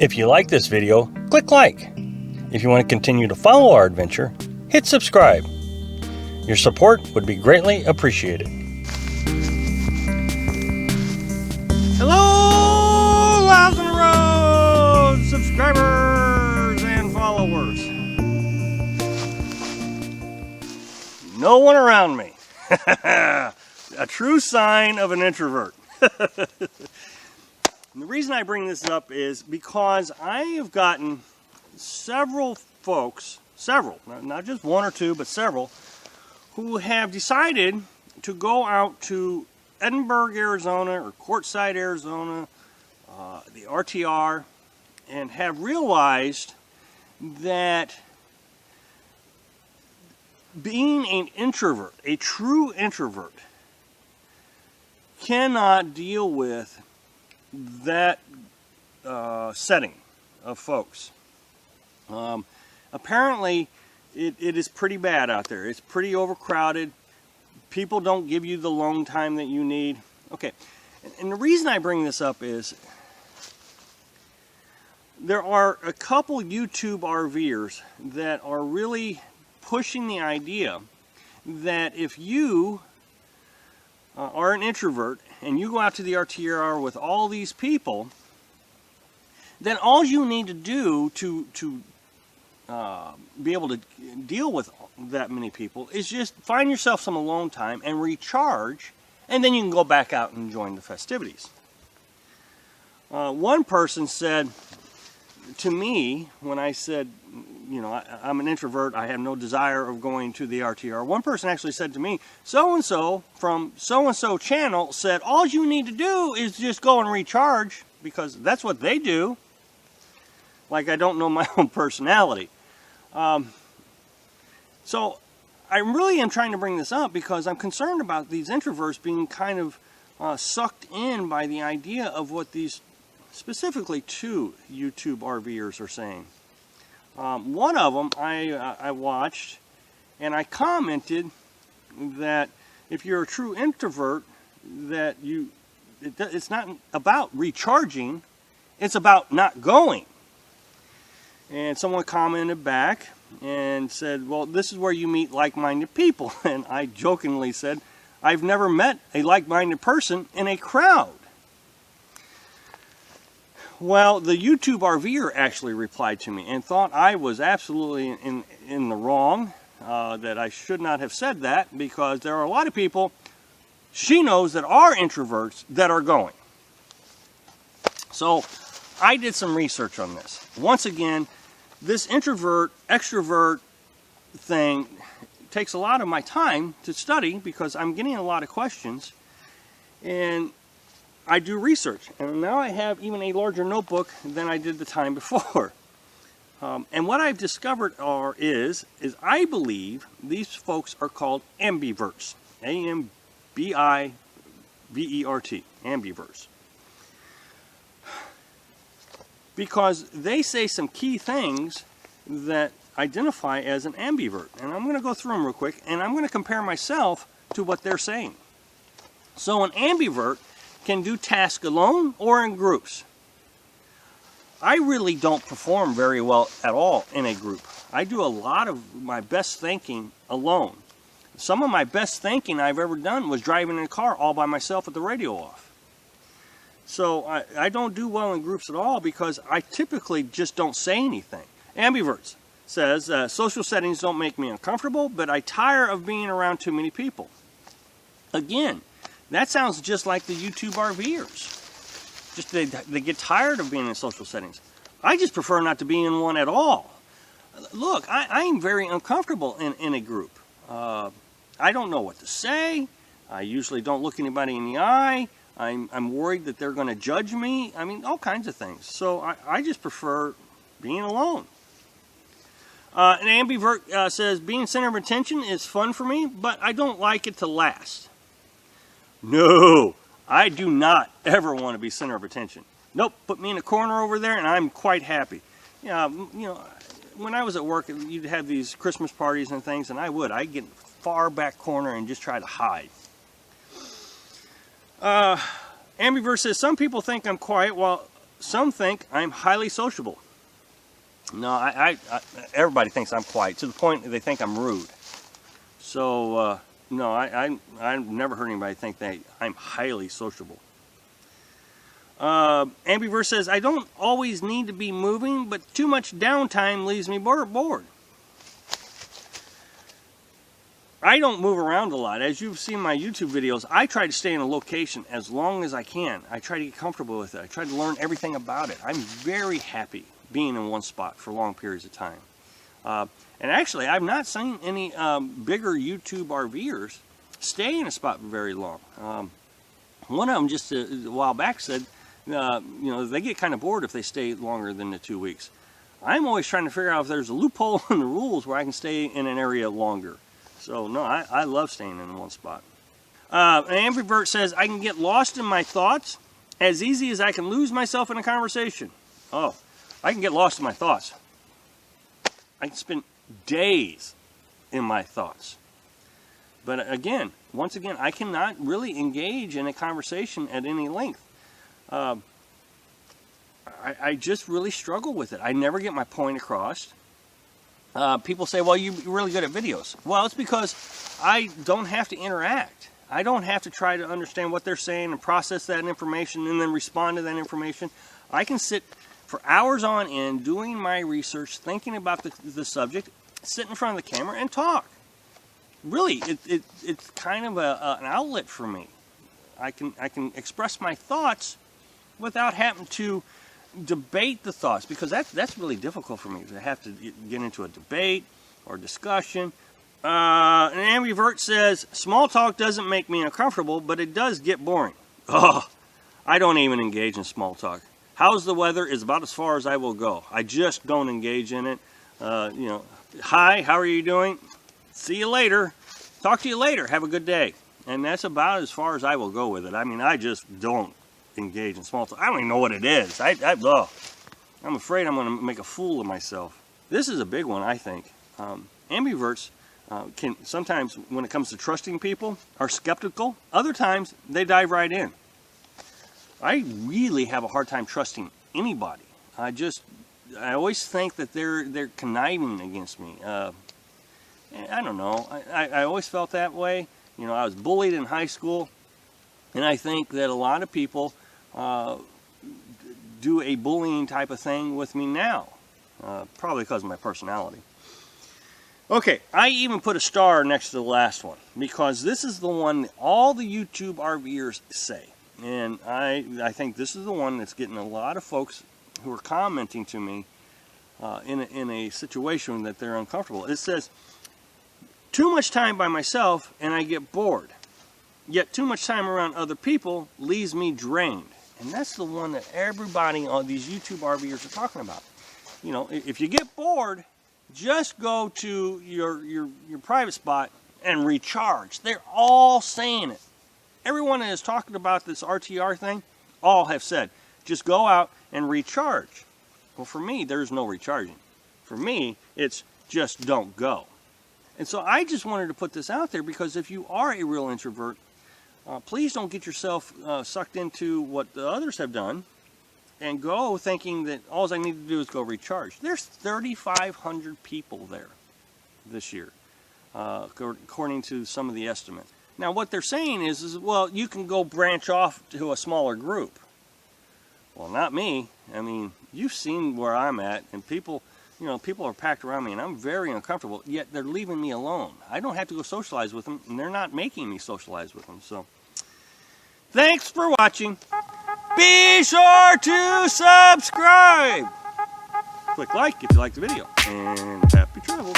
If you like this video, click like. If you want to continue to follow our adventure, hit subscribe. Your support would be greatly appreciated. Hello, Lives on the Road subscribers and followers. No one around me. A true sign of an introvert. And the reason I bring this up is because I have gotten several folks, not just one or two, but several, who have decided to go out to Edinburgh, Arizona, or Quartzsite, Arizona, the RTR, and have realized that being an introvert, a true introvert, cannot deal with that setting of folks. Apparently, it is pretty bad out there. It's pretty overcrowded. People don't give you the alone time that you need. Okay, and the reason I bring this up is there are a couple YouTube RVers that are really pushing the idea that if you are an introvert and you go out to the RTR with all these people, then all you need to do to be able to deal with that many people is just find yourself some alone time and recharge, and then you can go back out and join the festivities. One person said to me, when I said, you know, I'm an introvert, I have no desire of going to the RTR. One person actually said to me, so-and-so from so-and-so channel said, all you need to do is just go and recharge, because that's what they do. Like I don't know my own personality. So I really am trying to bring this up because I'm concerned about these introverts being kind of sucked in by the idea of what these, specifically two YouTube RVers, are saying. One of them I watched, and I commented that if you're a true introvert, that it's not about recharging, it's about not going. And someone commented back and said, well, this is where you meet like-minded people. And I jokingly said, I've never met a like-minded person in a crowd. Well, the YouTube RVer actually replied to me and thought I was absolutely in the wrong, that I should not have said that, because there are a lot of people she knows that are introverts that are going. So I did some research on this. Once again, this introvert-extrovert thing takes a lot of my time to study because I'm getting a lot of questions, and I do research, and now I have even a larger notebook than I did the time before. And what I've discovered is I believe these folks are called ambiverts. A-M-B-I-V-E-R-T. Ambiverts. Because they say some key things that identify as an ambivert. And I'm going to go through them real quick, and I'm going to compare myself to what they're saying. So an ambivert can do tasks alone or in groups. I really don't perform very well at all in a group. I do a lot of my best thinking alone. Some of my best thinking I've ever done was driving in a car all by myself with the radio off. So I don't do well in groups at all because I typically just don't say anything. Ambiverts says, social settings don't make me uncomfortable, but I tire of being around too many people. Again, that sounds just like the YouTube RVers. Just they get tired of being in social settings. I just prefer not to be in one at all. Look, I am very uncomfortable in a group. I don't know what to say. I usually don't look anybody in the eye. I'm worried that they're going to judge me. I mean, all kinds of things. So I just prefer being alone. An ambivert says, being center of attention is fun for me, but I don't like it to last. No, I do not ever want to be center of attention. Nope, put me in a corner over there and I'm quite happy. You know, when I was at work, you'd have these Christmas parties and things, and I'd get in the far back corner and just try to hide. Ambivert says, some people think I'm quiet while some think I'm highly sociable. No, everybody thinks I'm quiet, to the point that they think I'm rude. So, no, I've never heard anybody think that I'm highly sociable. Ambivert says, I don't always need to be moving, but too much downtime leaves me bored. I don't move around a lot. As you've seen my YouTube videos, I try to stay in a location as long as I can. I try to get comfortable with it. I try to learn everything about it. I'm very happy being in one spot for long periods of time. And actually, I've not seen any bigger YouTube RVers stay in a spot for very long. One of them just a while back said, you know, they get kind of bored if they stay longer than the 2 weeks. I'm always trying to figure out if there's a loophole in the rules where I can stay in an area longer. So, no, I love staying in one spot. Ambivert says, I can get lost in my thoughts as easy as I can lose myself in a conversation. Oh, I can get lost in my thoughts. I can spend days in my thoughts. But again, once again, I cannot really engage in a conversation at any length. I just really struggle with it. I never get my point across. People say, well, you're really good at videos. Well, it's because I don't have to interact. I don't have to try to understand what they're saying and process that information and then respond to that information. I can sit for hours on end doing my research, thinking about the subject, sit in front of the camera and talk. Really, it's kind of an outlet for me. I can express my thoughts without having to debate the thoughts, because that's really difficult for me to have to get into a debate or discussion. And Ambivert says, small talk doesn't make me uncomfortable, but it does get boring. Oh, I don't even engage in small talk. How's the weather is about as far as I will go. I just don't engage in it. You know, hi, how are you doing? See you later. Talk to you later. Have a good day. And that's about as far as I will go with it. I mean, I just don't engage in small talk. I don't even know what it is. I'm afraid I'm going to make a fool of myself. This is a big one, I think. Ambiverts can sometimes, when it comes to trusting people, are skeptical. Other times, they dive right in. I really have a hard time trusting anybody. I always think that they're conniving against me. I don't know. I always felt that way. You know, I was bullied in high school, and I think that a lot of people do a bullying type of thing with me now, probably because of my personality. Okay, I even put a star next to the last one, because this is the one that all the YouTube RVers say. And I think this is the one that's getting a lot of folks who are commenting to me in a situation that they're uncomfortable. It says, too much time by myself and I get bored. Yet too much time around other people leaves me drained. And that's the one that everybody on these YouTube RVers are talking about. You know, if you get bored, just go to your private spot and recharge. They're all saying it. Everyone that is talking about this RTR thing, all have said, just go out and recharge. Well, for me, there's no recharging. For me, it's just don't go. And so I just wanted to put this out there, because if you are a real introvert, please don't get yourself sucked into what the others have done and go thinking that all I need to do is go recharge. There's 3,500 people there this year, according to some of the estimates. Now, what they're saying is, well, you can go branch off to a smaller group. Well, not me. I mean, you've seen where I'm at, and people, you know, people are packed around me, and I'm very uncomfortable, yet they're leaving me alone. I don't have to go socialize with them, and they're not making me socialize with them. So, thanks for watching. Be sure to subscribe. Click like if you like the video, and happy travels.